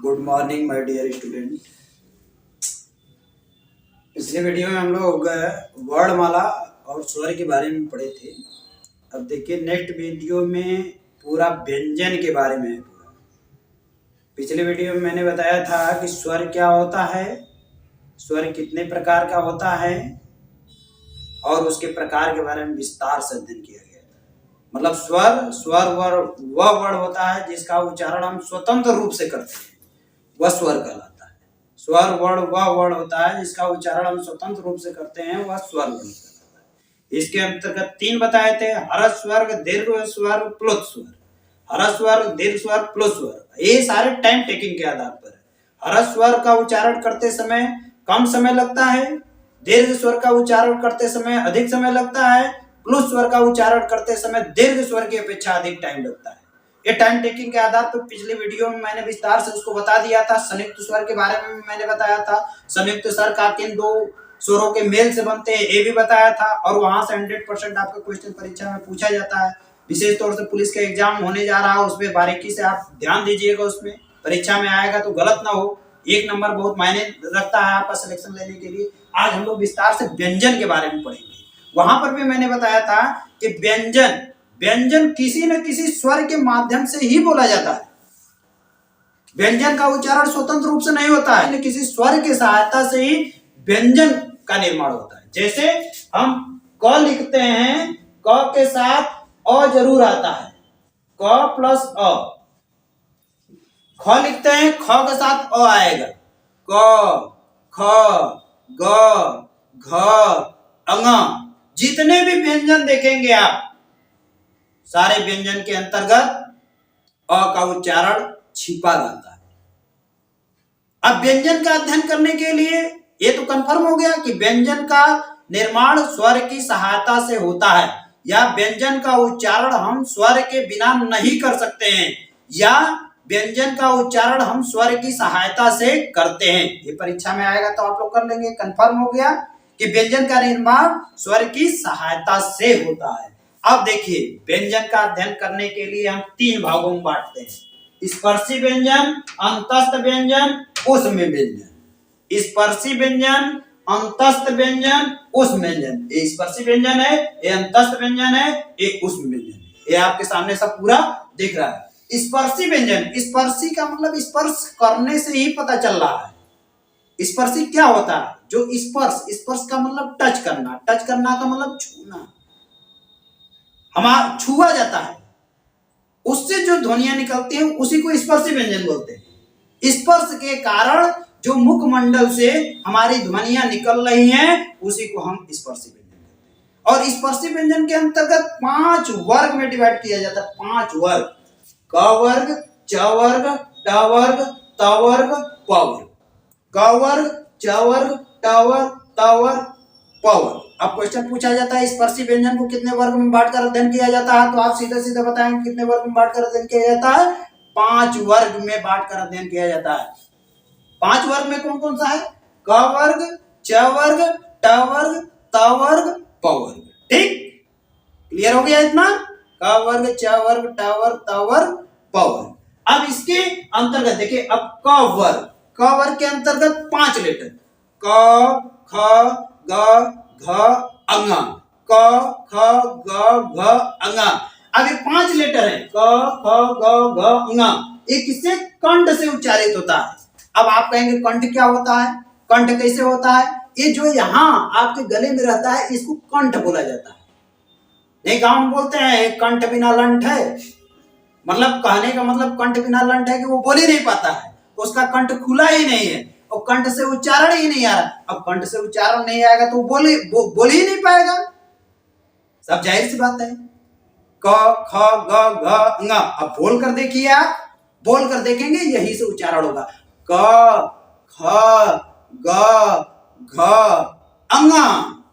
Good morning my dear student. पिछले video में हम लोग वर्णमाला और स्वर के बारे में पढ़े थे। अब देखिए नेक्स्ट वीडियो में पूरा व्यंजन के बारे में है। पूरा पिछले वीडियो में मैंने बताया था कि स्वर क्या होता है, स्वर कितने प्रकार का होता है और उसके प्रकार के बारे में विस्तार से अध्ययन किया गया था। मतलब स्वर वह वर्ड होता है जिसका उच्चारण हम स्वतंत्र रूप से करते हैं, वह स्वर कहलाता है। स्वर वर्ण वह वर्ण होता है जिसका उच्चारण हम स्वतंत्र रूप से करते हैं, वह स्वर वर्ण कहलाता है। इसके अंतर्गत 3 बताए थे: हर्ष स्वर, दीर्घ स्वर, प्लुत स्वर। हर्ष स्वर, दीर्घ स्वर, प्लुत स्वर, ये सारे टाइम टेकिंग के आधार पर है। हर्ष स्वर का उच्चारण करते समय कम समय लगता है, दीर्घ स्वर का उच्चारण करते समय अधिक समय लगता है, प्लुत स्वर का उच्चारण करते समय दीर्घ स्वर की अपेक्षा अधिक टाइम लगता है। ये टाइम टेकिंग के आधार पर पिछले वीडियो में मैंने विस्तार से उसको बता दिया था। संयुक्त स्वर के बारे में मैंने बताया था, संयुक्त स्वर का किन 2 स्वरों के मेल से बनते हैं ये भी बताया था। और वहां से 100% आपका क्वेश्चन परीक्षा में पूछा जाता है। विशेष तौर से पुलिस का एग्जाम होने जा रहा है, उसमें बारीकी से आप ध्यान दीजिएगा, उसमें परीक्षा में आएगा तो गलत ना हो। 1 नंबर बहुत मायने रखता है आपका सिलेक्शन लेने के लिए। आज हम लोग विस्तार से व्यंजन के बारे में पढ़ेंगे। वहां पर भी मैंने बताया था कि व्यंजन किसी न किसी स्वर के माध्यम से ही बोला जाता है। व्यंजन का उच्चारण स्वतंत्र रूप से नहीं होता है, किसी स्वर की सहायता से ही व्यंजन का निर्माण होता है। जैसे हम क लिखते हैं, क के साथ अ जरूर आता है, क प्लस अ। ख लिखते हैं, ख के साथ अ आएगा, क, ख, ग, घ, अंग। जितने भी व्यंजन देखेंगे आप, सारे व्यंजन के अंतर्गत अ का उच्चारण छिपा रहता है। अब व्यंजन का अध्ययन करने के लिए ये तो कंफर्म हो गया कि व्यंजन का निर्माण स्वर की सहायता से होता है, या व्यंजन का उच्चारण हम स्वर के बिना नहीं कर सकते हैं, या व्यंजन का उच्चारण हम स्वर की सहायता से करते हैं। ये परीक्षा में आएगा तो आप लोग कर लेंगे। कंफर्म हो गया कि व्यंजन का निर्माण स्वर की सहायता से होता है। अब देखिए व्यंजन का अध्ययन करने के लिए हम 3 भागों में बांटते हैं: स्पर्शी व्यंजन, अंतस्थ व्यंजन, ऊष्म व्यंजन। स्पर्शी व्यंजन, अंतस्थ व्यंजन, ऊष्म व्यंजन। ये स्पर्शी व्यंजन है, ये अंतस्थ व्यंजन है, ये ऊष्म व्यंजन है। ये आपके सामने सब पूरा दिख रहा है। स्पर्शी व्यंजन, स्पर्शी का मतलब स्पर्श करने से ही पता चल रहा है। स्पर्शी क्या होता है? जो स्पर्श का मतलब टच करना, टच करना का मतलब छूना, हमारा छुआ जाता है, उससे जो ध्वनियां निकलती हैं उसी को स्पर्शी व्यंजन बोलते हैं। स्पर्श के कारण जो मुखमंडल से हमारी ध्वनियां निकल रही हैं उसी को हम स्पर्शी व्यंजन कहते हैं। और स्पर्शी व्यंजन के अंतर्गत 5 वर्ग में डिवाइड किया जाता है। 5 वर्ग: क वर्ग, च वर्ग, ट वर्ग, त वर्ग, प वर्ग। क वर्ग, च वर्ग, ट वर्ग, त वर्ग, प वर्ग। अब क्वेश्चन पूछा जाता है स्पर्शी व्यंजन को कितने वर्ग में बांटकर अध्ययन किया जाता है, तो आप सीधे सीधे बताएंगे कितने वर्ग में बांटकर अध्ययन किया जाता है? 5 वर्ग में बांटकर अध्ययन किया जाता है। 5 वर्ग में कौन कौन सा है? क वर्ग, च वर्ग, ट वर्ग, त वर्ग, प वर्ग। ठीक, क्लियर हो गया इतना? क वर्ग, च वर्ग, ट वर्ग, त वर्ग, प वर्ग। अब इसके अंतर्गत देखिए, अब क वर्ग, क वर्ग के अंतर्गत 5 लेटर: क, ख, ग, घ, अंग। क, ख, ग, घ, अंग। अब ये 5 लेटर है, क, ख, ग, घ, अंग। ये किससे? कंठ से उच्चारित होता है। अब आप कहेंगे कंठ क्या होता है, कंठ कैसे होता है? ये जो यहाँ आपके गले में रहता है इसको कंठ बोला जाता है। नहीं, गांव में बोलते हैं कंठ बिना लंठ है, मतलब कहने का मतलब कंठ बिना लंठ है कि वो बोल ही नहीं पाता है, उसका कंठ खुला ही नहीं है और कंठ से उच्चारण ही नहीं आ रहा। अब कंठ से उच्चारण नहीं आएगा तो बोल ही नहीं पाएगा, सब जाहिर सी बात है। क, ख, ग, घ, ng। अब बोल कर देखिए, आप बोल कर देखेंगे यही से उच्चारण होगा। क, ख, ग, घ, अंग।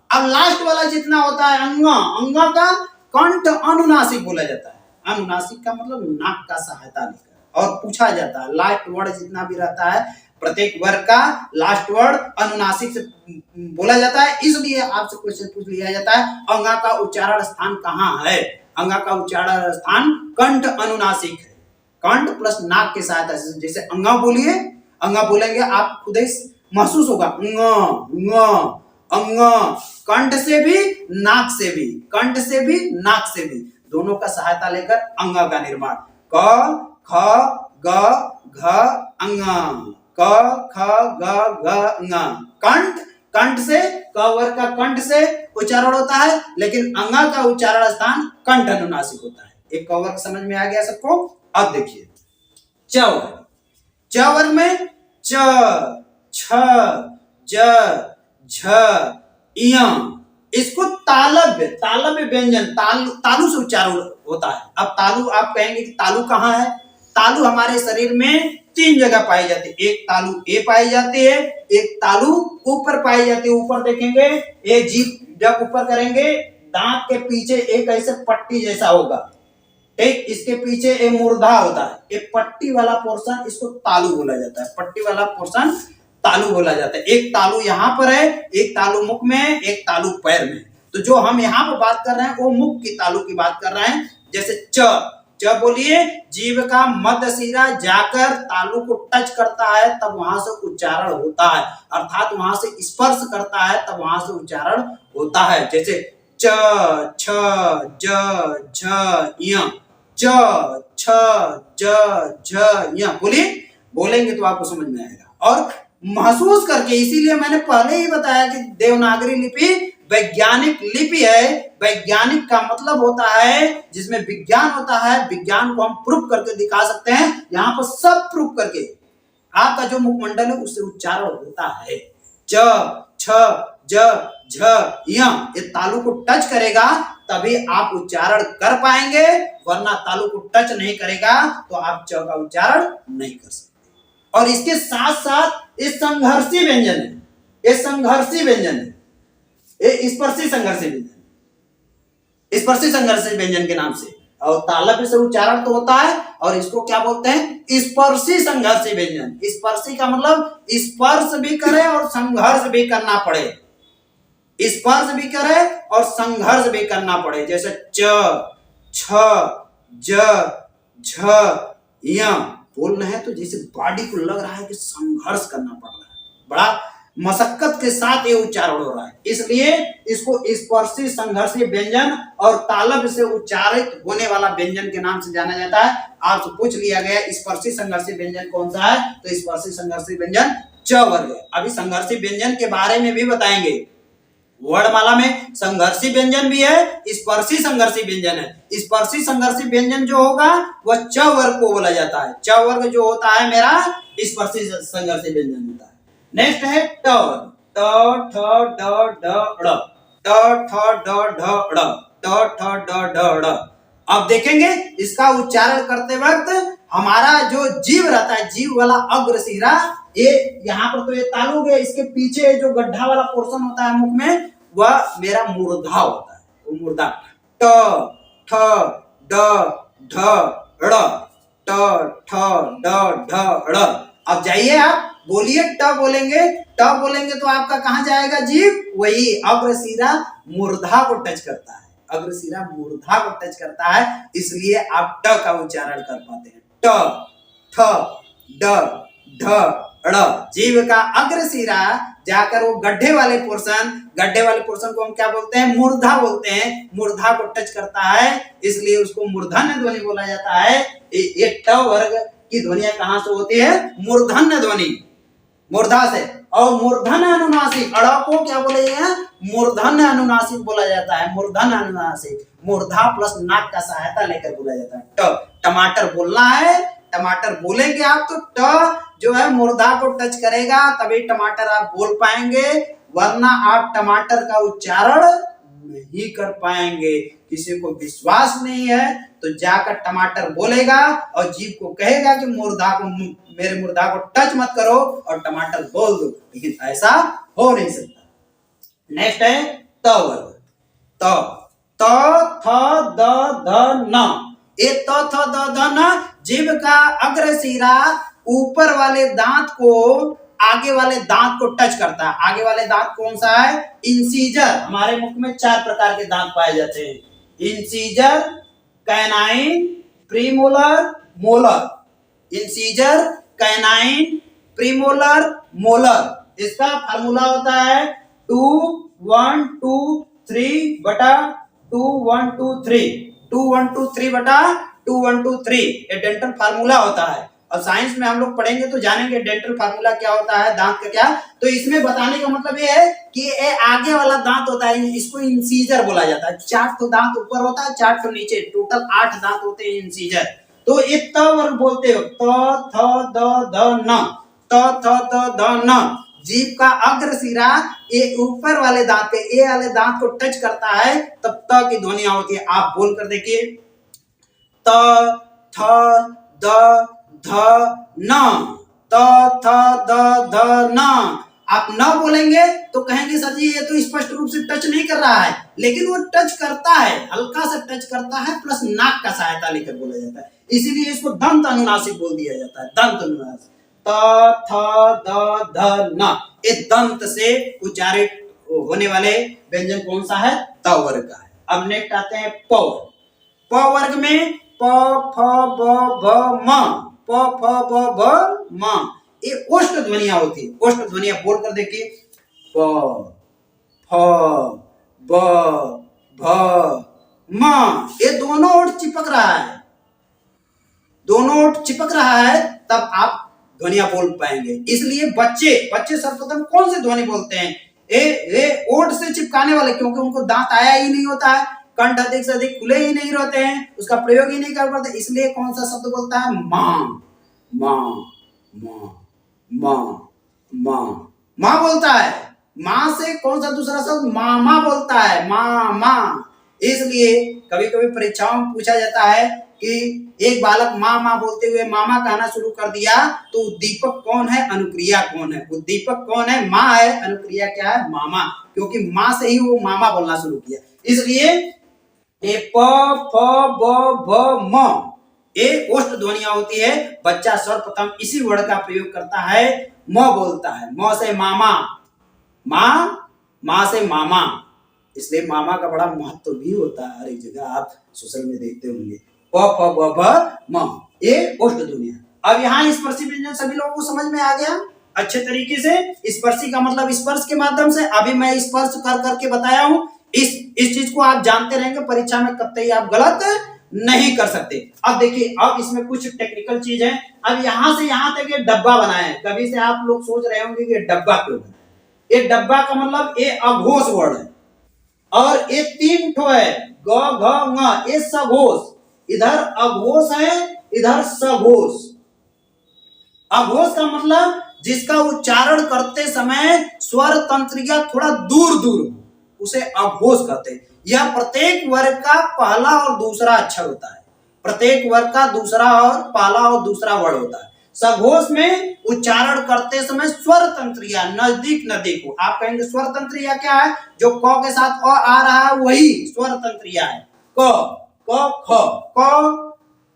अब लास्ट वाला जितना होता है अंग, अंग का कंठ अनुनासिक बोला जाता है। अनुनासिक का मतलब नाक का सहायता लेकर, और पूछा जाता है लास्ट वर्ड जितना भी रहता है प्रत्येक वर्ग का लास्ट वर्ड अनुनासिक से बोला जाता है, इसलिए आपसे क्वेश्चन पूछ लिया जाता है अंगा का उच्चारण स्थान कहाँ है? अंगा का उच्चारण स्थान कंठ अनुनासिक है। कंठ प्लस नाक की सहायता से, जैसे अंगा बोलिए, अंगा बोलेंगे आप खुद ही महसूस होगा, अंग, कंठ से भी नाक से भी, कंठ से भी नाक से भी, दोनों का सहायता लेकर अंग का निर्माण। क ख ग घ अंग, क ख ग घ अंग। कंठ, कंठ से, क वर्ग का कंठ से उच्चारण होता है, लेकिन अंगा का उच्चारण स्थान कंठ अनुनासिक होता है। एक क वर्ग समझ में आ गया सबको। अब देखिए च वर्ग, च वर्ग में च, छ, ज, झ, इया, इसको तालव्य, तालव्य व्यंजन, तालु से उच्चारण होता है। अब तालु आप कहेंगे कि तालु कहाँ है? तालु हमारे शरीर में 3 जगह पाई जाती है। एक तालु ए पाई जाती है, एक तालु ऊपर पाई जाती है, ऊपर देखेंगे ये जीभ जब ऊपर करेंगे दांत के पीछे एक ऐसे पट्टी जैसा होगा, एक इसके पीछे एक मूर्धा होता है, एक पट्टी वाला पोर्शन इसको तालु बोला जाता है, पट्टी वाला पोर्शन तालु बोला जाता है। एक तालु यहाँ पर है, एक तालु मुख में है, एक तालु पैर में। तो जो हम यहाँ पर बात कर रहे हैं वो मुख की तालु की बात कर रहे हैं। जैसे च, च बोलिए, जीभ का मध्य सिरा जाकर तालु को टच करता है तब वहां से उच्चारण होता है, अर्थात वहां से स्पर्श करता है तब वहां से उच्चारण होता है। जैसे च, छ, ज, झ, य, च, छ, ज, झ, य। बोलिए, बोलेंगे तो आपको समझ में आएगा और महसूस करके। इसीलिए मैंने पहले ही बताया कि देवनागरी लिपि वैज्ञानिक लिपि है। वैज्ञानिक का मतलब होता है जिसमें विज्ञान होता है, विज्ञान को हम प्रूफ करके दिखा सकते हैं। यहाँ पर सब प्रूफ करके आपका जो मुखमंडल है उससे उच्चारण होता है। च, छ, ज, झ, य, ये तालु को टच करेगा तभी आप उच्चारण कर पाएंगे, वरना तालु को टच नहीं करेगा तो आप च का उच्चारण नहीं कर सकते। और इसके साथ साथ ये संघर्षी व्यंजन है, ये संघर्षी व्यंजन है, ये स्पर्शी संघर्षी व्यंजन, स्पर्शी संघर्षी व्यंजन के नाम से। और तालव्य से उच्चारण तो होता है और इसको क्या बोलते हैं? स्पर्शी संघर्षी व्यंजन। स्पर्शी का मतलब स्पर्श भी करे और संघर्ष भी करना पड़े, स्पर्श भी करे और संघर्ष भी करना पड़े। जैसे च, छ, ज, झ, य बोल रहे हैं तो जैसे बॉडी को लग रहा है कि संघर्ष करना पड़ रहा है, बड़ा मशक्कत के साथ ये उच्चारण हो रहा है, इसलिए इसको स्पर्शी संघर्षी व्यंजन और तालव्य से उच्चारित होने वाला व्यंजन के नाम से जाना जाता है। आपसे पूछ लिया गया स्पर्शी संघर्षी व्यंजन कौन सा है, तो स्पर्शी संघर्षी व्यंजन च वर्ग है। अभी संघर्षी व्यंजन के बारे में भी बताएंगे। वर्णमाला में संघर्षी व्यंजन भी है, स्पर्शी संघर्षी व्यंजन है। स्पर्शी संघर्षी व्यंजन जो होगा वह च वर्ग को बोला जाता है। च वर्ग जो होता है मेरा स्पर्शी संघर्षी व्यंजन होता है। नेक्स्ट है ट वर्ग, ट, ठ, ड, ढ, ड़, ट, ठ, ड, ढ, ड़, ट, ठ, ड, ढ, ड़। अब देखेंगे इसका उच्चारण करते वक्त हमारा जो जीव रहता है, जीव वाला अग्र सिरा, ये यहाँ पर तो ये तालु है, इसके पीछे जो गड्ढा वाला पोर्शन होता है मुख में वह मेरा मूर्धा होता है, वो मूर्धा। ट, ठ, ड, ढ, ड़, ट, ठ, ड, ढ, ड़। अब जाइए आप बोलिए, ट बोलेंगे, ट बोलेंगे तो आपका कहाँ जाएगा जीव? वही अग्र सिरा मूर्धा को टच करता है, अग्र सिरा मूर्धा को टच करता है, इसलिए आप ट का उच्चारण कर पाते हैं। ट, ठ, ड, ढ, ड़। जीव का अग्र सिरा जाकर वो गड्ढे वाले पोर्शन, गड्ढे वाले पोर्शन को हम क्या बोलते हैं? मूर्धा बोलते हैं। मूर्धा को टच करता है इसलिए उसको मूर्धन्य ध्वनि बोला जाता है। ये ट वर्ग की ध्वनियां कहां से होती है? मूर्धन्य ध्वनि, मूर्धा से। और मूर्धन्य अनुनासिक अड़ को क्या बोले हैं? मूर्धन्य अनुनासिक बोला जाता है। मूर्धन्य अनुनासिक मूर्धा प्लस नाक का सहायता लेकर बोला जाता है। ट, टमाटर बोलना है, टमाटर बोलेंगे आप तो ट जो है मूर्धा को टच करेगा तभी टमाटर आप बोल पाएंगे, वरना आप टमाटर का उच्चारण नहीं कर पाएंगे। किसी को विश्वास नहीं है तो जाकर टमाटर बोलेगा और जीव को कहेगा कि मूर्धा को, मेरे मूर्धा को टच मत करो और टमाटर बोल दो, लेकिन ऐसा हो नहीं सकता। नेक्स्ट है त वर्ग, त, त, थ, द, ध, न। ये त, थ, द, ध, न जीव का अग्र सिरा ऊपर वाले दांत को आगे वाले दांत को टच करता है। आगे वाले दांत कौन सा है? इंसीजर। हमारे मुख में 4 प्रकार के दांत पाए जाते हैं, incisor, canine, premolar, molar. Incisor, canine, premolar, molar. इसका फार्मूला होता है 2123 बटा 2123, 2123 बटा 2123। ये डेंटल फार्मूला होता है। और साइंस में हम लोग पढ़ेंगे तो जानेंगे डेंटल फार्मूला क्या होता है, दांत का क्या। तो इसमें बताने का मतलब ये है कि ये आगे वाला दांत होता है, इसको इंसीजर बोला जाता है। 4 तो दांत ऊपर होता है, 4 तो नीचे, टोटल 8 दांत होते हैं इंसीजर। तो ये त वर्ग बोलते हो, त थ द ध न, त थ द ध न। जीभ का अग्र सिरा ये ऊपर वाले दांत पे, ए वाले दांत को टच करता है, तब त की ध्वनियां होती है। आप बोल कर देखिए, त थ द ध न, त थ द ध न। आप न बोलेंगे तो कहेंगे सर जी ये तो स्पष्ट रूप से टच नहीं कर रहा है, लेकिन वो टच करता है, हल्का सा टच करता है, प्लस नाक का सहायता लेकर बोला जाता है। इसीलिए इसको दंत अनुनासिक बोल दिया जाता है, दंत अनुनासिक। त थ द ध न, ये दंत से उच्चारित होने वाले व्यंजन कौन सा है, त वर्ग का है। अब नेक्स्ट आते हैं प वर्ग। प वर्ग में प फ ब भ म, प फ ब भ म, ये ओष्ठ ध्वनियां होती है। ओष्ठ ध्वनियां बोल कर देखिए, प फ ब भ म। ये दोनों ओठ चिपक रहा है, दोनों ओठ चिपक रहा है, तब आप ध्वनियां बोल पाएंगे। इसलिए बच्चे सर्वप्रथम कौन से ध्वनि बोलते हैं, ए ओठ से चिपकाने वाले, क्योंकि उनको दांत आया ही नहीं होता है, कंठ अधिक से अधिक खुले ही नहीं रहते हैं, उसका प्रयोग ही नहीं कर पाते, इसलिए कौन सा शब्द बोलता है, मां मां मां मां मां, मां बोलता है। मां से कौन सा दूसरा शब्द, मामा बोलता है, मामा। इसलिए कभी कभी परीक्षाओं में पूछा जाता है कि एक बालक माँ माँ बोलते हुए मामा कहना शुरू कर दिया, तो उद्दीपक कौन है, अनुक्रिया कौन है। उद्दीपक कौन है, माँ है, अनुक्रिया क्या है, मामा, क्योंकि माँ से ही वो मामा बोलना शुरू किया। इसलिए ए प फ ब भ म, ये ओष्ठ ध्वनियां होती है। बच्चा सर्वप्रथम इसी वर्ड का प्रयोग करता है, म बोलता है। म से मामा, माँ, माँ से मामा, इसलिए मामा का बड़ा महत्व भी होता है। हर एक जगह आप सोशल में देखते होंगे, प फ ब भ म, ये ओष्ठ ध्वनियां। अब यहाँ स्पर्शी व्यंजन सभी लोगों को समझ में आ गया अच्छे तरीके से। स्पर्शी का मतलब स्पर्श के माध्यम से, अभी मैं स्पर्श कर करके बताया हूं। इस चीज को आप जानते रहेंगे, परीक्षा में कतई आप गलत नहीं कर सकते। अब देखिए, अब इसमें कुछ टेक्निकल चीज है। अब यहां से यहां तक ये डब्बा बनाया है, कभी से आप लोग सोच रहे होंगे कि डब्बा क्यों बना। ये डब्बा का मतलब ये अघोष वर्ड है, और ये 3 ठो है, ग घ ङ, ये सघोष। इधर अघोष है, इधर सघोष। अघोष का मतलब जिसका उच्चारण करते समय स्वर तंत्रिका थोड़ा दूर दूर, उसे अघोष कहते हैं। यह प्रत्येक वर्ग का पहला और दूसरा अक्षर होता है, प्रत्येक वर्ग का दूसरा और पहला और दूसरा वर्ड होता है। सघोष में उच्चारण करते समय स्वर तंत्रिया नजदीक नजदीक हो। आप कहेंगे स्वर तंत्रिया क्या है, जो क के साथ अ आ रहा है वही स्वर तंत्रिया है। क ख क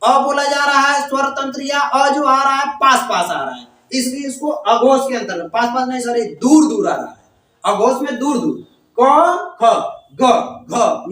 अ बोला जा रहा है, स्वर तंत्रिया अ जो आ रहा है पास पास आ रहा है, इसलिए इसको अघोष के अंतर्गत, पास पास नहीं सॉरी, दूर दूर आ रहा है। अघोष में दूर दूर, क ख ग घ ङ।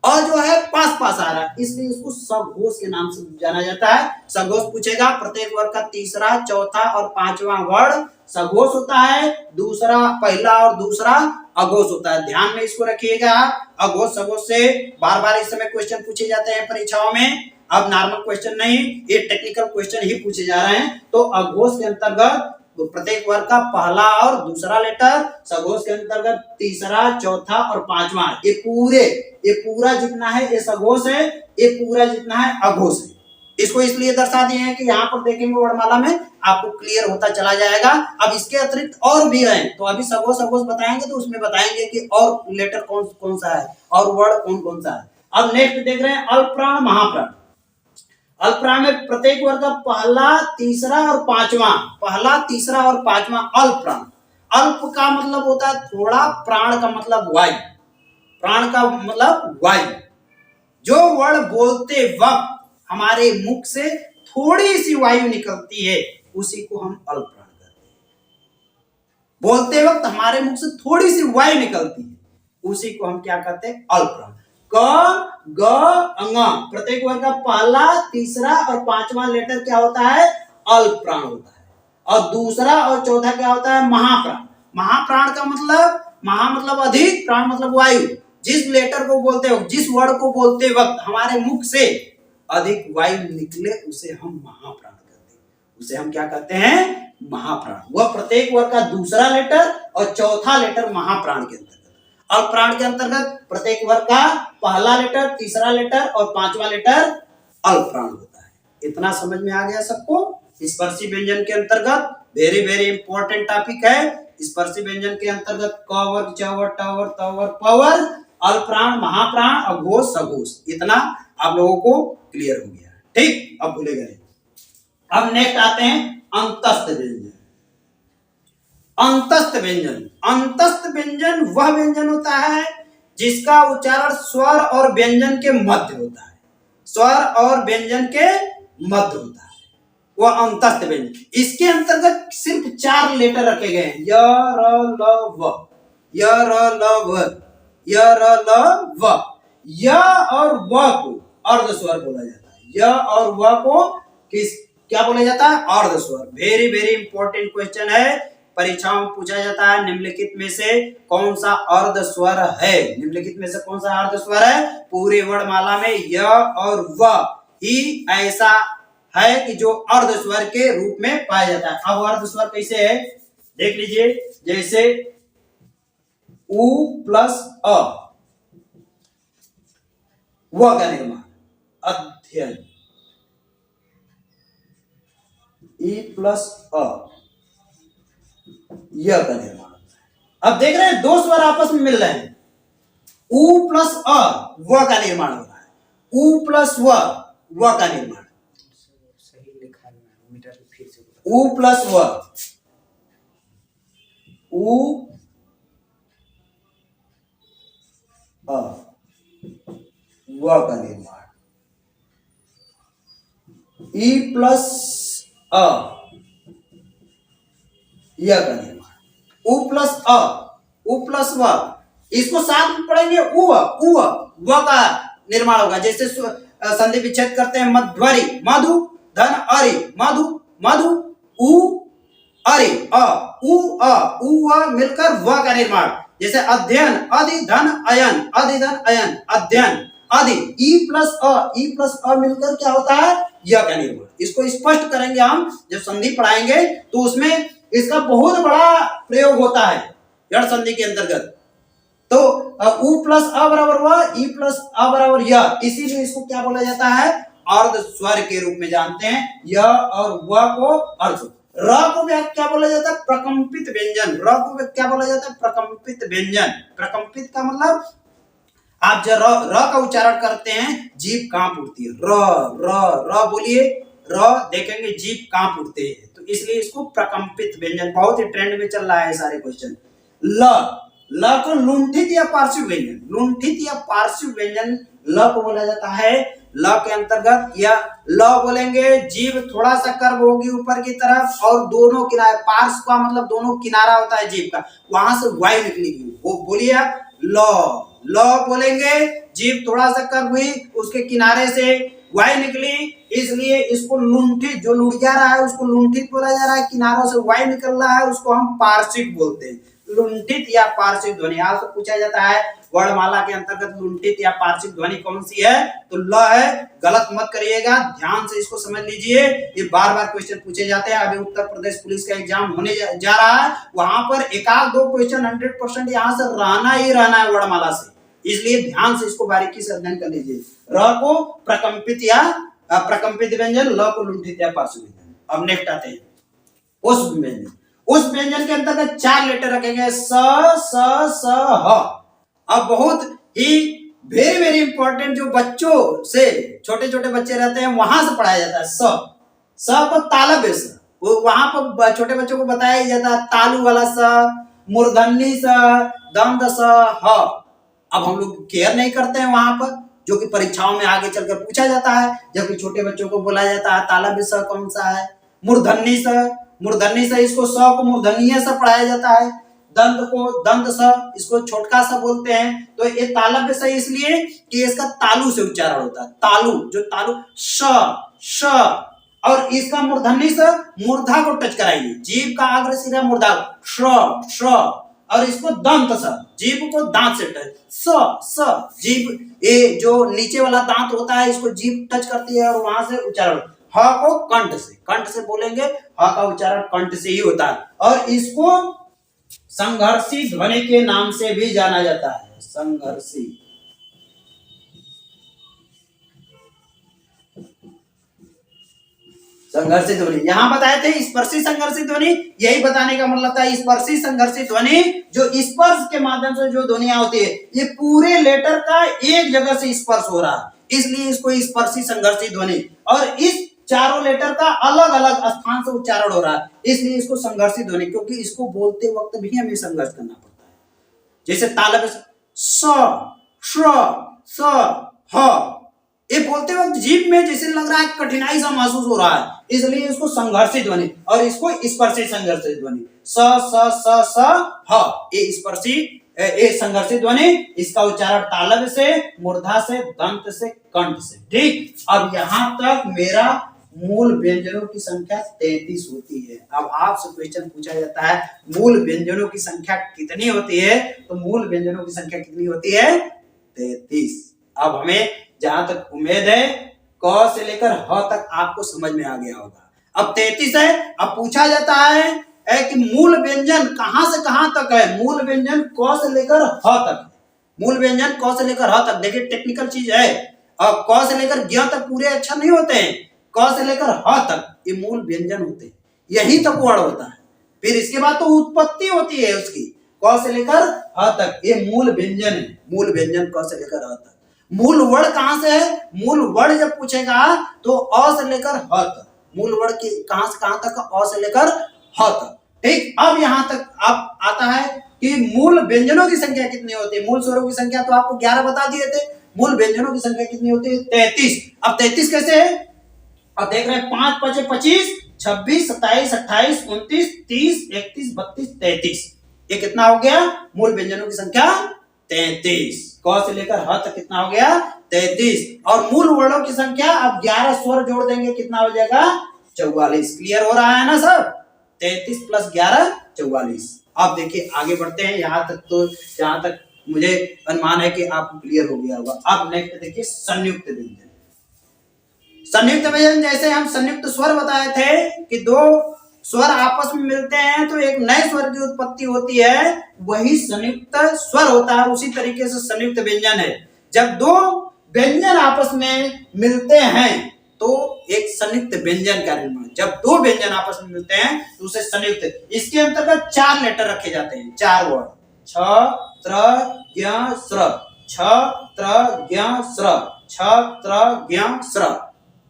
अ जो है पास पास आ रहा है, इसलिए इसको सघोष के नाम से जाना जाता है। सघोष पूछेगा, प्रत्येक वर्ग का तीसरा, चौथा और पांचवा वर्ड सघोष होता है, दूसरा, पहला और दूसरा अघोष होता है। ध्यान में इसको रखिएगा। अघोष सघोष से बार बार इस समय क्वेश्चन पूछे जाते हैं परीक्षाओं में। अब नॉर्मल क्वेश्चन नहीं, ये टेक्निकल क्वेश्चन ही पूछे जा रहे हैं। तो अघोष के अंतर्गत प्रत्येक वर्ग का पहला और दूसरा लेटर, सघोष के अंतर्गत तीसरा, चौथा और पांचवा, ये पूरा जितना है ये सघोष है, ये पूरा जितना है अघोष है। इसको इसलिए दर्शा दिए हैं कि यहाँ पर देखेंगे वर्णमाला में आपको क्लियर होता चला जाएगा। अब इसके अतिरिक्त और भी है, तो अभी सघोष सघोष बताएंगे तो उसमें बताएंगे कि और लेटर कौन कौन सा है और वर्ड कौन कौन सा है। अब नेक्स्ट देख रहे हैं अल्पप्राण महाप्राण। अल्पप्राण में प्रत्येक वर्ग का पहला, तीसरा और पांचवा, पहला, तीसरा और पांचवा अल्पप्राण। अल्प का मतलब होता है थोड़ा, प्राण का मतलब वायु, प्राण का मतलब वायु। जो वर्ड बोलते वक्त हमारे मुख से थोड़ी सी वायु निकलती है, उसी को हम अल्पप्राण कहते हैं। बोलते वक्त हमारे मुख से थोड़ी सी वायु निकलती है, उसी को हम क्या कहते हैं, अल्पप्राण। क, ग, अंग। प्रत्येक वर्ग का पहला, तीसरा और पांचवा लेटर क्या होता है? अल्प प्राण होता है। और दूसरा और चौथा क्या होता है? महाप्राण। महाप्राण का मतलब, महा मतलब अधिक, प्राण मतलब वायु। जिस लेटर को बोलते हो, जिस वर्ड को बोलते वक्त हमारे मुख से अधिक वायु निकले उसे हम महाप्राण कहते हैं। उसे हम क्या कहते हैं? महाप्राण। वह प्रत्येक वर्ग का दूसरा लेटर और चौथा लेटर महाप्राण के अंतर्गत। अल्प प्राण के अंतर्गत प्रत्येक वर्ग का पहला लेटर, तीसरा लेटर और पांचवा लेटर अल्प प्राण होता है। इतना समझ में आ गया सबको? स्पर्शी व्यंजन के अंतर्गत वेरी वेरी इंपॉर्टेंट टॉपिक है। स्पर्शी व्यंजन के अंतर्गत क वर्ग, च वर्ग, ट वर्ग, त वर्ग, प वर्ग, अल्प प्राण, महाप्राण, अघोष, सघोष। इतना आप लोगों को क्लियर हो गया। ठीक, अब भूलेगा नहीं। अब नेक्स्ट आते हैं अंतस्थ व्यंजन। अंतस्थ व्यंजन। अंतस्थ व्यंजन वह व्यंजन होता है जिसका उच्चारण स्वर और व्यंजन के मध्य होता है। स्वर और व्यंजन के मध्य होता है, वह अंतस्थ व्यंजन। इसके अंतर्गत सिर्फ 4 लेटर रखे गए हैं, य, र, ल, व। य, र, ल, व। य, र, ल, व। य और व को अर्ध स्वर बोला जाता है। य और व को क्या बोला जाता है? अर्ध स्वर। वेरी वेरी इंपॉर्टेंट क्वेश्चन है, परीक्षाओं में पूछा जाता है। निम्नलिखित में से कौन सा अर्ध स्वर है? निम्नलिखित में से कौन सा अर्ध स्वर है? पूरे वर्णमाला में य और व ही ऐसा है कि जो अर्ध स्वर के रूप में पाया जाता है। अब अर्ध स्वर कैसे है देख लीजिए। जैसे उ प्लस अ, व का निर्माण अध्ययन। ई प्लस अ, य का निर्माण। अब देख रहे हैं दो स्वर आपस में मिल रहे हैं। उ प्लस अ, व का निर्माण हो रहा है। उ प्लस व का निर्माण। सही लिखा है मीटर फिर से। उ प्लस व, उ अ, व का निर्माण। ई प्लस अ, य का निर्माण। उ प्लस अ, उ प्लस व, इसको साथ में पढ़ेंगे। उ व का निर्माण होगा। जैसे संधि विच्छेद करते हैं, मध्वरी, मधु, धन, अरि, मधु, मधु, उ, अरि, अ, उ व मिलकर व का निर्माण। जैसे अध्ययन, अधि, धन, अयन, अधि, धन, अयन, अध्ययन, अधि। ई प्लस अ मिलकर क्या होता है? य का निर्माण। इसको स्पष्ट करेंगे हम जब संधि पढ़ाएंगे, तो उसमें इसका बहुत बड़ा प्रयोग होता है यण संधि के अंतर्गत। तो उ प्लस अ बराबर व, ई प्लस अ बराबर य, इसीलिए इसको क्या बोला जाता है? अर्ध स्वर के रूप में जानते हैं। य और व को अर्ध। र को क्या बोला जाता है? प्रकंपित व्यंजन। र को क्या बोला जाता है? प्रकंपित व्यंजन। प्रकंपित का मतलब आप जब र का उच्चारण करते हैं जीभ कांप उठती है। र बोलिए, र देखेंगे जीभ कांप उठते हैं, तो इसलिए इसको प्रकंपित व्यंजन। बहुत ही ट्रेंड में चल रहा है सारे क्वेश्चन। ल को लुंठित या पार्श्व व्यंजन। लुंठित या पार्श्व व्यंजन ल को बोला जाता है। ल के अंतर्गत या ल बोलेंगे, जीभ थोड़ा सा कर्व होगी ऊपर की तरफ और दोनों किनारे, पार्श्व का मतलब दोनों किनारा होता है जीभ का, वहां से वायु निकलेगी। वो बोलिए आप ल बोलेंगे, जीभ थोड़ा सा कर्व हुई, उसके किनारे से वायु निकली, इसलिए इसको लुंठित, जो लुढ़ जा रहा है उसको लुंठित बोला जा रहा है। किनारों से वायु निकल रहा है उसको हम पार्श्विक बोलते हैं। लुंठित या पार्श्विक ध्वनि। आज तो पूछा जाता है वर्णमाला के अंतर्गत लुंठित या पार्श्विक ध्वनि कौन सी है? तो ल है। गलत मत करिएगा, ध्यान से इसको समझ लीजिए। ये बार बार क्वेश्चन पूछे जाते हैं। अभी उत्तर प्रदेश पुलिस का एग्जाम होने जा रहा है, वहां पर एक आध दो क्वेश्चन 100% यहाँ से रहना ही रहना है वर्णमाला से, इसलिए ध्यान से इसको बारीकी से अध्ययन कर लीजिए। र को प्रकंपित या प्रकंपित व्यंजन, ल को लुंठित या पार्श्व व्यंजन। अब नेक्स्ट आते हैं उस व्यंजन। उस व्यंजन के अंतर्गत 4 लेटर रखेंगे, स, स, ह। अब बहुत ही वेरी वेरी इंपॉर्टेंट, जो बच्चों से, छोटे छोटे बच्चे रहते हैं वहां से पढ़ाया जाता है। स को तालव्य स, वो वहां पर छोटे बच्चों को बताया जाता है। तालु वाला स, मूर्धन्य स, दंत स, ह। अब हम लोग केयर नहीं करते हैं वहां पर, जो कि परीक्षाओं में आगे चलकर पूछा जाता है। जबकि छोटे बच्चों को बोला जाता है तालव्य स कौन सा है? मूर्धन्य स। मूर्धन्य से, इसको स को मूर्धन्य से पढ़ाया जाता है। दंत को दंत स, इसको छोटका सा बोलते हैं। तो ये तालव्य स इसलिए कि इसका तालु से उच्चारण होता है, तालु, जो तालु श, और इसका मूर्धन्य से मूर्धा को टच कराइए, जीभ का अग्र सिरा मूर्धा, श्र, और इसको दंत स, जीभ को दांत से टच, स, जीभ, ये जो नीचे वाला दांत होता है इसको जीभ टच करती है और वहां से उच्चारण। ह को कंठ से बोलेंगे, ह का उच्चारण कंठ से ही होता है, और इसको संघर्षी ध्वनि के नाम से भी जाना जाता है, संघर्षी। संघर्षित ध्वनि यहां बताए थे, स्पर्शी संघर्षित ध्वनि, यही बताने का मतलब था। स्पर्शी संघर्षित ध्वनि जो स्पर्श के माध्यम से जो ध्वनियां होती है, ये पूरे लेटर का एक जगह से स्पर्श हो रहा है, इसलिए इसको स्पर्शी संघर्षित ध्वनि, और इस चारों लेटर का अलग अलग स्थान से उच्चारण हो रहा है, इसलिए इसको संघर्षित ध्वनि, क्योंकि इसको बोलते वक्त भी हमें संघर्ष करना पड़ता है। जैसे तालव्य स, श्र, स, ह, ये बोलते वक्त जीभ में जैसे लग रहा है कठिनाई सा महसूस हो रहा है, इसलिए इसको संघर्षित ध्वनि, और इसको स्पर्शी संघर्षित ध्वनि, स, ह, ये स्पर्शी, ये संघर्षित ध्वनि, इसका उच्चारण तालव्य से, मूर्धा से, दंत से, कंठ से। ठीक, अब यहां तक मेरा मूल व्यंजनों की संख्या 33 होती है। अब आपसे क्वेश्चन पूछा जाता है मूल व्यंजनों की संख्या कितनी होती है, तो मूल व्यंजनों की संख्या कितनी होती है? 33। अब हमें जहां तक उम्मीद है क से लेकर ह तक आपको समझ में आ गया होगा। अब 33 है। अब पूछा जाता है कि मूल व्यंजन कहां से कहां तक है? मूल व्यंजन क से लेकर ह तक। मूल व्यंजन क से लेकर ह तक, देखिए टेक्निकल चीज है। अब क से लेकर ज्ञ तक पूरे अक्षर नहीं होते हैं, क से लेकर ह तक ये मूल व्यंजन होते हैं, यही तक वर्ण होता है। फिर इसके बाद तो उत्पत्ति होती है उसकी, क से लेकर ह तक ये मूल व्यंजन है। मूल व्यंजन क से लेकर ह तक। मूल वर्ण कहां से है? मूल वर्ण जब पूछेगा तो अ से लेकर ह तक। मूल वर्ण की कहां से कहां तक? अ से लेकर ह तक। ठीक, अब यहां तक अब आता है कि मूल व्यंजनों की संख्या कितनी होती है। मूल स्वरों की संख्या तो आपको 11 बता दिए थे, मूल व्यंजनों की संख्या कितनी होती है? 33। अब 33 कैसे है? अब देख रहे हैं 5 5 25, 26 27 28 29 30 31 32 33। ये कितना हो गया? मूल व्यंजनों की संख्या 33। क से लेकर ह तक कितना हो गया? 33। और मूल वर्णों की संख्या अब 11 स्वर जोड़ देंगे, कितना हो जाएगा? 44। क्लियर हो रहा है ना सब? 33 प्लस 11 44। अब देखिए आगे बढ़ते हैं, यहां तक तो जहां तक मुझे अनुमान है कि आपको क्लियर हो गया होगा। अब नेक्स्ट देखिए संयुक्त व्यंजन। संयुक्त व्यंजन जैसे हम संयुक्त स्वर बताए थे कि दो स्वर आपस में मिलते हैं तो एक नए स्वर की उत्पत्ति होती है, वही संयुक्त स्वर होता है। उसी तरीके से संयुक्त व्यंजन है, जब दो व्यंजन आपस में मिलते हैं तो एक संयुक्त व्यंजन का निर्माण। जब दो व्यंजन आपस में मिलते हैं तो उसे संयुक्त, इसके अंतर्गत 4 लेटर रखे जाते हैं, 4 वर्ड, छ त्र ज्ञ स्र, छ त्र ज्ञ स्र, छ त्र ज्ञ स्र,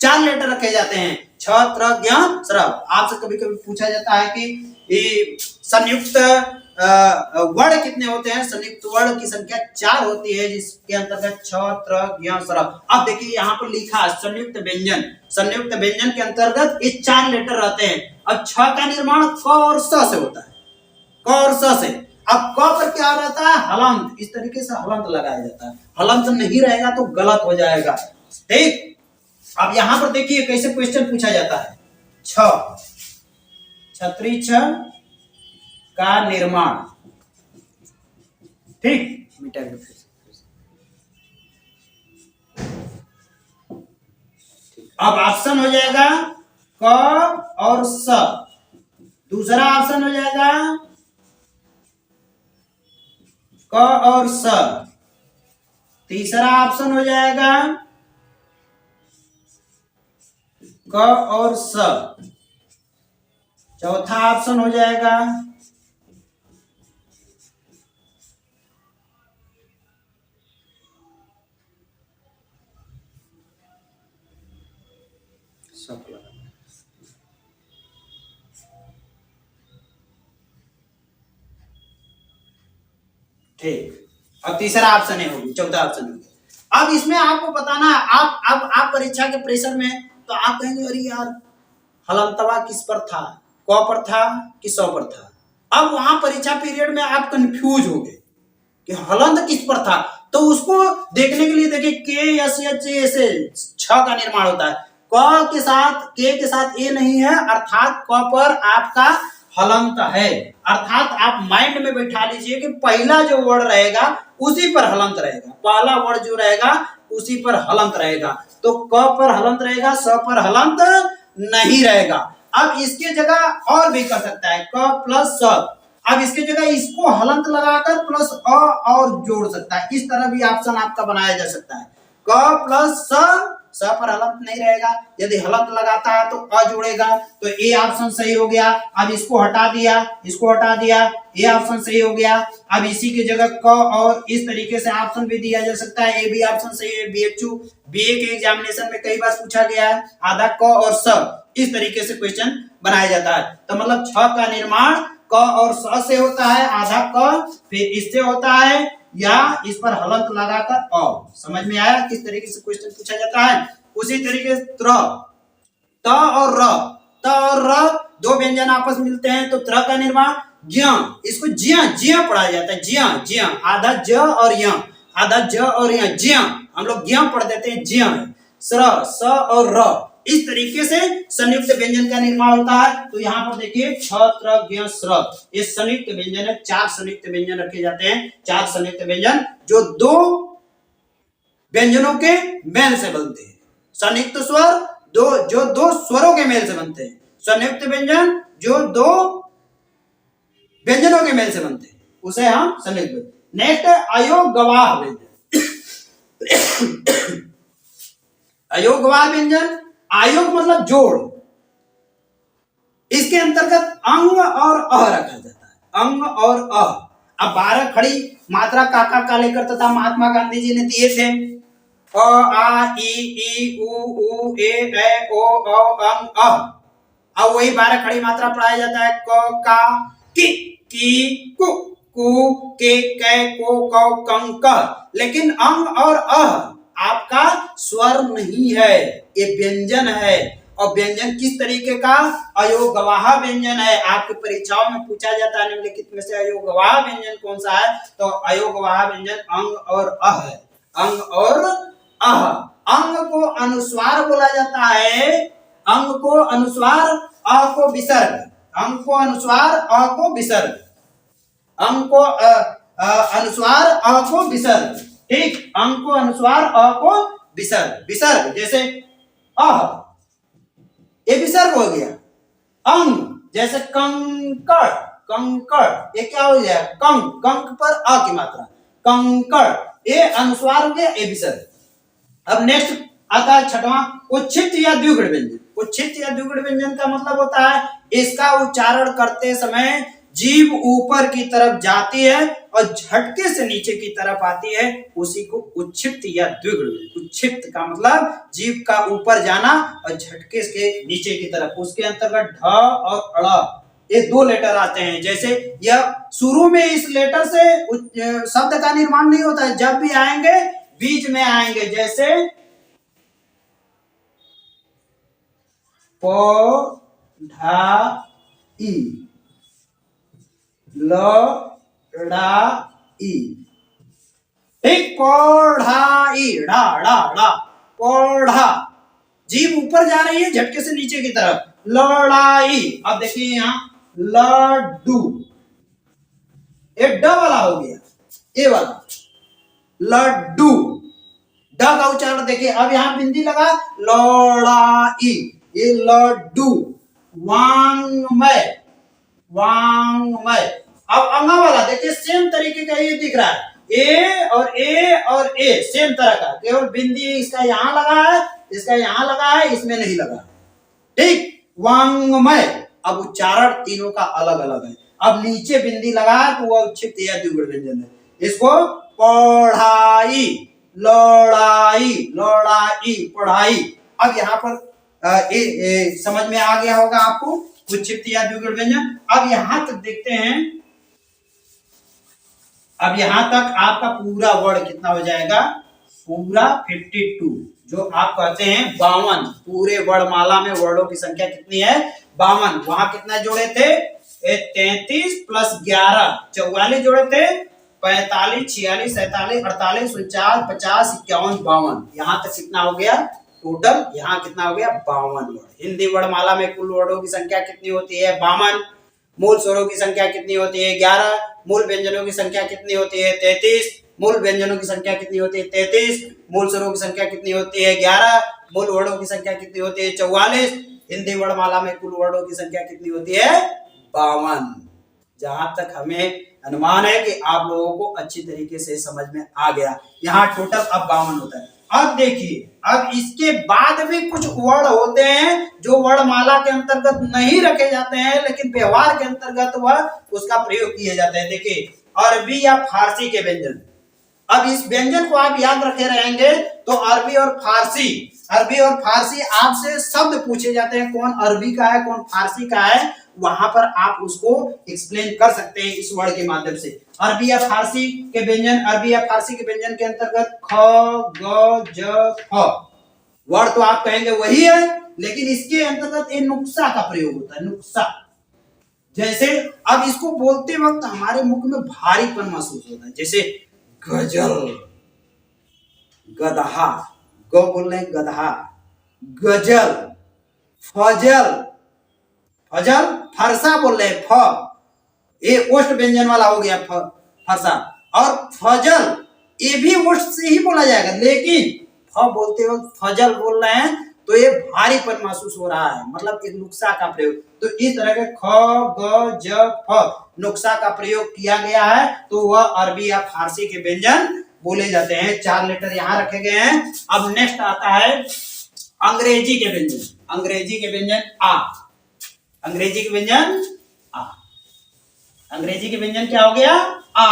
4 लेटर रखे जाते हैं, छ त्र ज्ञ स्र। आपसे कभी कभी पूछा जाता है कि ये संयुक्त वर्ण कितने होते हैं? संयुक्त वर्ण की संख्या 4 होती है, जिसके अंतर्गत छ त्र ज्ञ स्र। अब देखिए यहाँ पर लिखा संयुक्त व्यंजन। संयुक्त व्यंजन के अंतर्गत ये 4 लेटर रहते हैं। अब छ का निर्माण क और स से होता है, क और स से। अब क पर क्या रहता है? हलंत। इस तरीके से हलंत लगाया जाता है, हलंत नहीं रहेगा तो गलत हो जाएगा। ठीक, अब यहां पर देखिए कैसे क्वेश्चन पूछा जाता है। छ, छतरी छ का निर्माण। ठीक, मीटर के फिर अब ऑप्शन हो जाएगा क और स। दूसरा ऑप्शन हो जाएगा क और स। तीसरा ऑप्शन हो जाएगा क और स। चौथा ऑप्शन हो जाएगा ठीक। अब तीसरा ऑप्शन है, होगी चौथा ऑप्शन हो गया। अब इसमें आपको बताना है, आप परीक्षा के प्रेशर में तो आप कहेंगे अरे यार हलंतवा किस पर था? क पर था कि स पर था? अब वहां परीक्षा पीरियड में आप कंफ्यूज हो गए कि हलंत किस पर था, तो उसको देखने के लिए देखिए के एस एच ए से छ का निर्माण होता है, क के साथ ए नहीं है, अर्थात क पर आपका हलंत है। अर्थात आप माइंड में बैठा लीजिए कि पहला जो वर्ड रहेगा उसी पर हलंत रहेगा, पहला वर्ड जो रहेगा उसी पर हलंत रहेगा। तो क पर हलंत रहेगा, स पर हलंत नहीं रहेगा। अब इसके जगह और भी कर सकता है, क प्लस स। अब इसके जगह इसको हलंत लगाकर प्लस अ और जोड़ सकता है, इस तरह भी ऑप्शन आपका बनाया जा सकता है। क प्लस स पर हलंत नहीं रहेगा, यदि हलंत लगाता है तो अ जोड़ेगा, तो ए ऑप्शन सही हो गया। अब इसको हटा दिया, इसको हटा दिया, ए ऑप्शन सही हो गया। अब इसी की जगह क और इस तरीके से ऑप्शन भी दिया जा सकता है, ए भी ऑप्शन सही है। बीएचयू बीए के एग्जामिनेशन में कई बार पूछा गया है, आधा क और स इस तरीके से क्वेश्चन बनाया जाता है। तो मतलब छ का निर्माण क और स से होता है, आधा क, फिर इससे होता है या इस पर हलंत लगाकर अ। समझ में आया किस तरीके से क्वेश्चन पूछा जाता है। उसी तरीके से त और र, त और र दो व्यंजन आपस में मिलते हैं, तो त्र का निर्माण ज्य, इसको ज्य ज्य पढ़ा जाता है, ज्य ज्य, आधा ज और य, आधा ज और य, ज्य हम लोग ज्य पढ़ देते हैं, ज्य। स्र, स और र, इस तरीके से संयुक्त व्यंजन का निर्माण होता है। तो यहाँ पर देखिए छ त्र ज्ञ स्र, ये संयुक्त व्यंजन है। चार संयुक्त व्यंजन रखे जाते हैं, चार संयुक्त व्यंजन जो दो व्यंजनों के मेल से बनते हैं। संयुक्त स्वर जो दो स्वरों के मेल से बनते हैं, संयुक्त व्यंजन जो दो व्यंजनों के मेल से बनते हैं, उसे हम संयुक्त। नेक्स्ट अयोगवाह व्यंजन। अयोगवाह व्यंजन, आयोग मतलब जोड़, इसके अंतर्गत अंग और अ रखा जाता है, अंग और अ। अब 12 खड़ी मात्रा काका का लेकर तथा महात्मा गांधी जी ने दिए थे, अ आ ई उ ए ओ अंग अ। अब वही 12 खड़ी मात्रा पढ़ाया जाता है, क का की कु के को कौ कं क। लेकिन अंग और अ आपका स्वर नहीं है, ये व्यंजन है। और व्यंजन किस तरीके का, अयोगवाह व्यंजन है। आपकी परीक्षाओं में पूछा जाता है निम्नलिखित में से अयोगवाह व्यंजन कौन सा है, तो अयोगवाह व्यंजन अंग और अ है, अंग और अह। अंग को अनुस्वार बोला जाता है, अंग को अनुस्वार, अ को विसर्ग, अंग को अनुस्वार, अ को विसर्ग, अंग को अनुस्वार, अ को विसर्ग। ठीक, अंग को अनुस्वार, अ को विसर्ग। विसर्ग जैसे अह, ये विसर्ग हो गया। अंग जैसे कंकड़, कंकड़ ये क्या हो गया, कंक, कंक पर अ की मात्रा, कंकड़, ये अनुस्वार हो गया, ये विसर्ग। अब नेक्स्ट आता है छठवां, उच्छिष्ट या द्विगुण व्यंजन। उच्छिष्ट या द्विगुण व्यंजन का मतलब होता है इसका उच्चारण करते समय जीभ ऊपर की तरफ जाती है और झटके से नीचे की तरफ आती है, उसी को उच्छिष्ट या द्विगुण। उच्छिष्ट का मतलब जीभ का ऊपर जाना और झटके के नीचे की तरफ, उसके अंतर्गत ढ और अड़ ये दो लेटर आते हैं। जैसे यह शुरू में इस लेटर से शब्द का निर्माण नहीं होता है, जब भी आएंगे बीच में आएंगे, जैसे प ढा ई, ल ड़ा ई। ठीक, पढ़ाई, ढा ढा ढा, पढ़ा, जीभ ऊपर जा रही है झटके से नीचे की तरफ, लड़ाई। अब देखिए यहाँ लड्डू, ये ड वाला हो गया, ए वाला लड्डू, ड का उच्चारण देखिए। अब यहाँ बिंदी लगा, लड़ाई, ये लड्डू। वांग्मय, वांग्मय। अब अंगा वाला देखिए सेम तरीके का ये दिख रहा है, ए और ए सेम तरह का, केवल बिंदी इसका यहां लगा है, इसका यहां लगा है, इसमें नहीं लगा। ठीक, वांग्मय। अब उच्चारण तीनों का अलग अलग है। अब नीचे बिंदी लगा है तो वह उच्छिष्ट या द्विगुण व्यंजन है। इसको पढ़ाई, लड़ाई, लड़ाई, पढ़ाई। अब यहाँ पर समझ में आ गया होगा आपको उच्छिष्ट या द्विगुण व्यंजन। अब यहां तक देखते हैं, अब यहां तक आपका पूरा वर्ड कितना हो जाएगा, पूरा 52, जो आप कहते हैं 52। पूरे वर्णमाला में वर्डों की संख्या कितनी है, 52। वहां कितना जोड़े थे, 33 प्लस 11 44 जोड़े थे, 45 46 47 48 49 50 51 52, यहाँ तक कितना हो गया टोटल, यहाँ कितना हो गया 52 वर्ड। हिंदी वर्णमाला में कुल वर्डों की संख्या कितनी होती है 52, मूल स्वरों की संख्या कितनी होती है 11, मूल व्यंजनों की संख्या कितनी होती है 33, मूल व्यंजनों की संख्या कितनी होती है 33, मूल स्वरों की संख्या कितनी होती है 11, मूल वर्णों की संख्या कितनी होती है 44, हिंदी वर्णमाला में कुल वर्णों की संख्या कितनी होती है 52। जहां तक हमें अनुमान है कि आप लोगों को अच्छी तरीके से समझ में आ गया। यहाँ टोटल अब 52 होता है। अब देखिए, अब इसके बाद भी कुछ वर्ड होते हैं जो वर्णमाला के अंतर्गत नहीं रखे जाते हैं, लेकिन व्यवहार के अंतर्गत वह उसका प्रयोग किए जाते हैं। देखिए, अरबी या फारसी के व्यंजन। अब इस व्यंजन को आप याद रखे रहेंगे तो अरबी और फारसी आपसे शब्द पूछे जाते हैं, कौन अरबी का है कौन फारसी का है, वहां पर आप उसको एक्सप्लेन कर सकते हैं इस वर्ड के माध्यम से। अरबी या फारसी के व्यंजन के अंतर्गत ख ग ज फ वर्ड तो आप कहेंगे वही है, लेकिन इसके अंतर्गत एक नुक्सा का प्रयोग होता है। नुक्सा जैसे अब इसको बोलते वक्त हमारे मुख में भारीपन महसूस होता है, जैसे गजल, गदहा, ग बोल रहे हैं गदहा, गजल, फजल, फजल, फरसा बोल रहे हैं फ, ये ओष्ठ व्यंजन वाला हो गया फरसा, और फजल ये भी ओष्ठ से ही बोला जाएगा, लेकिन फ बोलते वक्त फजल बोल रहे हैं तो ये भारीपन महसूस हो रहा है, मतलब एक नुक्सा का प्रयोग। तो इस तरह के ख ग ज फ नुक्सा का प्रयोग किया गया है, तो वह अरबी या फारसी के व्यंजन बोले जाते हैं। 4 लेटर यहाँ रखे गए हैं। अब नेक्स्ट आता है अंग्रेजी के व्यंजन। अंग्रेजी के व्यंजन आ, अंग्रेजी के व्यंजन आ, अंग्रेजी के व्यंजन क्या हो गया आ।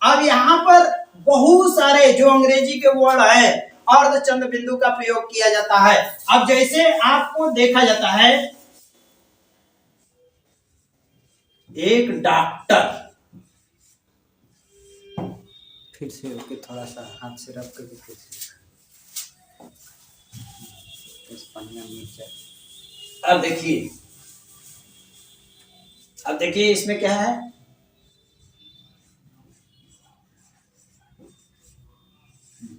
अब यहाँ पर बहुत सारे जो अंग्रेजी के वर्ड है अर्धचंद्र बिंदु का प्रयोग किया जाता है। अब जैसे आपको देखा जाता है एक डॉक्टर, फिर से ओके, थोड़ा सा हाथ से रब करके फिर से पनिया मिर्चा। अब देखिए इसमें क्या है,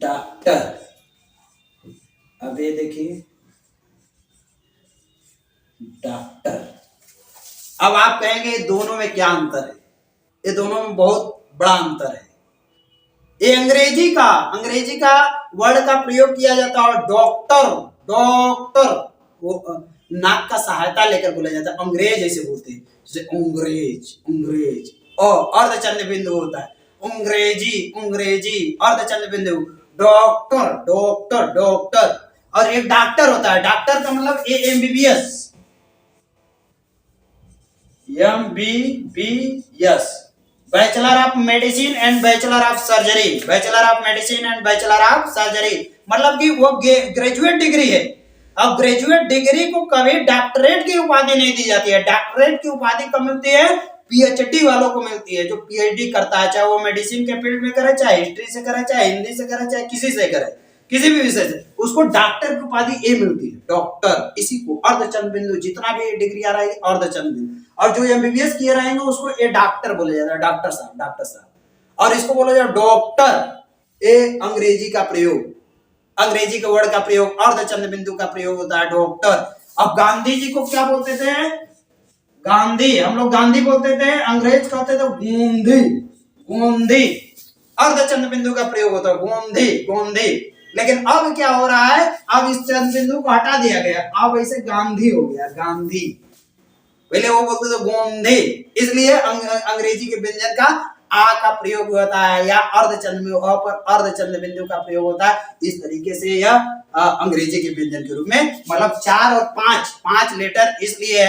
डॉक्टर। अब ये देखिए डॉक्टर। अब आप कहेंगे दोनों में क्या अंतर है, ये दोनों में बहुत बड़ा अंतर है। ये अंग्रेजी का वर्ड का प्रयोग किया जाता है डॉक्टर, डॉक्टर वो नाक का सहायता लेकर बोला जाता है, अंग्रेज ऐसे बोलते हैं, जैसे अंग्रेज, अंग्रेज, और अर्धचंद्र बिंदु होता है अंग्रेजी, अंग्रेजी अर्धचंद्र बिंदु, डॉक्टर, डॉक्टर, डॉक्टर। और एक डॉक्टर होता है, डॉक्टर का मतलब MBBS, MBBS, bachelor of medicine and bachelor of surgery, bachelor of medicine and bachelor of surgery, मतलब कि वो ग्रेजुएट डिग्री है। अब ग्रेजुएट डिग्री को कभी डॉक्टरेट की उपाधि नहीं दी जाती है। डॉक्टरेट की उपाधि कब मिलती है, पीएचडी वालों को मिलती है, जो पीएचडी करता है, चाहे वो मेडिसिन के फील्ड में करे, चाहे हिस्ट्री से करे, चाहे हिंदी से करे, चाहे किसी से करे, किसी भी विषय से, उसको डॉक्टर की उपाधि ए मिलती है, डॉक्टर। इसी को अर्धचंद्र बिंदु, जितना भी डिग्री आ रहा है अर्धचंद्र बिंदु, और जो एमबीबीएस किए रहेंगे उसको ए डॉक्टर बोला जाता है, डॉक्टर साहब, डॉक्टर साहब। और इसको बोला जाता है डॉक्टर। ए अंग्रेजी का प्रयोग, अंग्रेजी के वर्ड का प्रयोग, अर्धचंद्र बिंदु का प्रयोग होता है डॉक्टर। अब गांधी जी को क्या बोलते थे, गांधी, हम लोग गांधी बोलते थे, अंग्रेज कहते थे गोंधी, गोंधी, अर्धचंद्र बिंदु का प्रयोग होता है गोंधी, गोंधी। लेकिन अब क्या हो रहा है, अब इस चंद्र बिंदु को हटा दिया गया, अब ऐसे गांधी हो गया, गांधी। पहले वो बोलते थे गोंधी, इसलिए अंग्रेजी के व्यंजन का आ का प्रयोग होता है, या अर्धचंद्र में अ पर अर्धचंद्र बिंदु का प्रयोग होता है। इस तरीके से यह अंग्रेजी के व्यंजन के रूप में, मतलब 4 और 5 लेटर इसलिए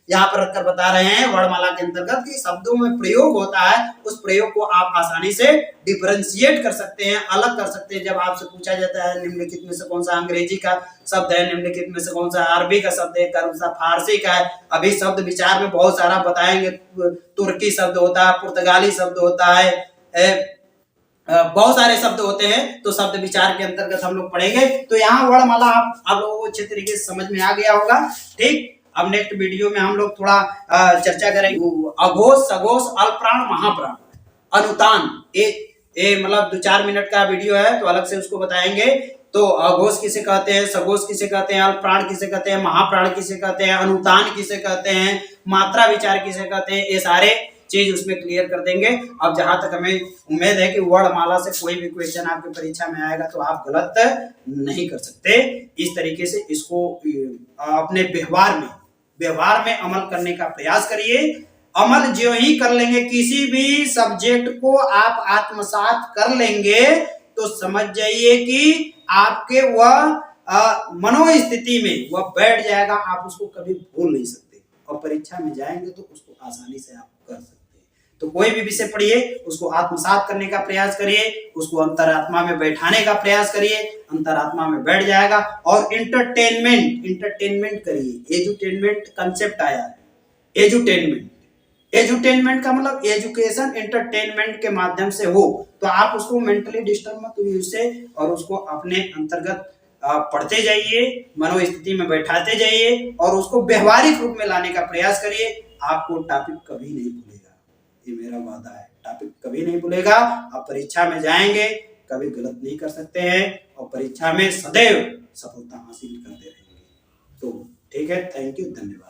यहाँ पर रखकर बता रहे हैं वर्णमाला के अंतर्गत कि शब्दों में प्रयोग होता है, उस प्रयोग को आप आसानी से डिफरेंशिएट कर सकते हैं, अलग कर सकते हैं। जब आपसे पूछा जाता है निम्नलिखित में से कौन सा अंग्रेजी का शब्द है, निम्नलिखित में से कौन सा अरबी का शब्द है, कौन सा फारसी का है, अभी शब्द विचार में बहुत सारा बताएंगे, तुर्की शब्द होता है, पुर्तगाली शब्द होता है, बहुत सारे शब्द होते हैं, तो शब्द विचार के अंतर्गत हम लोग पढ़ेंगे। तो यहाँ वर्णमाला आप लोगों को अच्छे तरीके से समझ में आ गया होगा, ठीक। अब नेक्स्ट वीडियो में हम लोग थोड़ा चर्चा करेंगे अघोष सघोष अल्पप्राण महाप्राण अनुतान। ये मतलब 2-4 मिनट का वीडियो है, तो अलग से उसको बताएंगे। तो अघोष किसे कहते हैं, सघोष किसे कहते हैं, अल्पप्राण किसे कहते हैं, महाप्राण किसे कहते हैं, अनुतान किसे कहते हैं, मात्रा विचार किसे कहते हैं, ये सारे चीज उसमें क्लियर कर देंगे। अब जहां तक हमें उम्मीद है कि वर्णमाला से कोई भी क्वेश्चन आपकी परीक्षा में आएगा तो आप गलत नहीं कर सकते। इस तरीके से इसको अपने व्यवहार में अमल करने का प्रयास करिए। अमल जो ही कर लेंगे, किसी भी सब्जेक्ट को आप आत्मसात कर लेंगे तो समझ जाइए कि आपके वह मनोस्थिति में वह बैठ जाएगा, आप उसको कभी भूल नहीं सकते और परीक्षा में जाएंगे तो उसको आसानी से आप कर सकते हैं। तो कोई भी विषय पढ़िए, उसको आत्मसात करने का प्रयास करिए, उसको अंतरात्मा में बैठाने का प्रयास करिए, अंतरात्मा में बैठ जाएगा। और इंटरटेनमेंट करिए। एजुटेनमेंट कंसेप्ट आया है, एजुटेनमेंट का मतलब एजुकेशन एंटरटेनमेंट के माध्यम से हो, तो आप उसको मेंटली डिस्टर्ब मत हुई उससे, और उसको अपने अंतर्गत पढ़ते जाइए, मनोस्थिति में बैठाते जाइए और उसको व्यवहारिक रूप में लाने का प्रयास करिए। आपको टॉपिक कभी नहीं भूलेगा, ये मेरा वादा है, टॉपिक कभी नहीं भूलेगा। आप परीक्षा में जाएंगे, कभी गलत नहीं कर सकते हैं और परीक्षा में सदैव सफलता हासिल करते रहेंगे। तो ठीक है, थैंक यू, धन्यवाद।